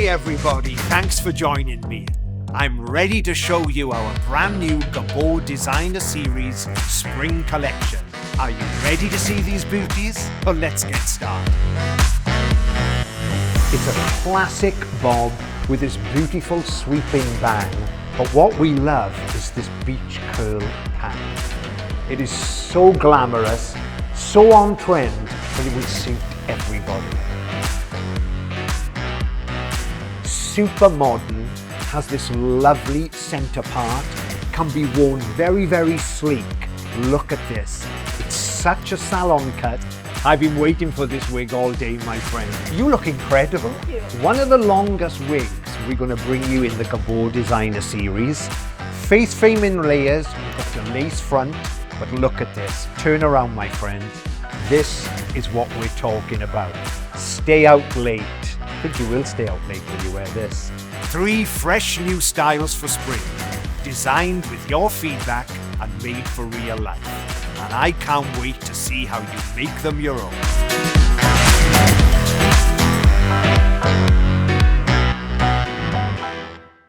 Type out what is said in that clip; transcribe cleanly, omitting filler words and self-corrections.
Hey everybody, thanks for joining me. I'm ready to show you our brand new Gabor Designer Series Spring Collection. Are you ready to see these beauties? Well, let's get started. It's a classic bob with this beautiful sweeping bang, but what we love is this beach curl pant. It is so glamorous, so on trend, that it will suit everybody. Super modern, has this lovely centre part, can be worn very, very sleek. Look at this. It's such a salon cut. I've been waiting for this wig all day, my friend. You look incredible. One of the longest wigs we're going to bring you in the Gabor Designer Series. Face frame in layers, you've got your lace front, but look at this. Turn around, my friend. This is what we're talking about. Stay out late. I think you will stay out late when you wear this. 3 fresh new styles for spring, designed with your feedback and made for real life. And I can't wait to see how you make them your own.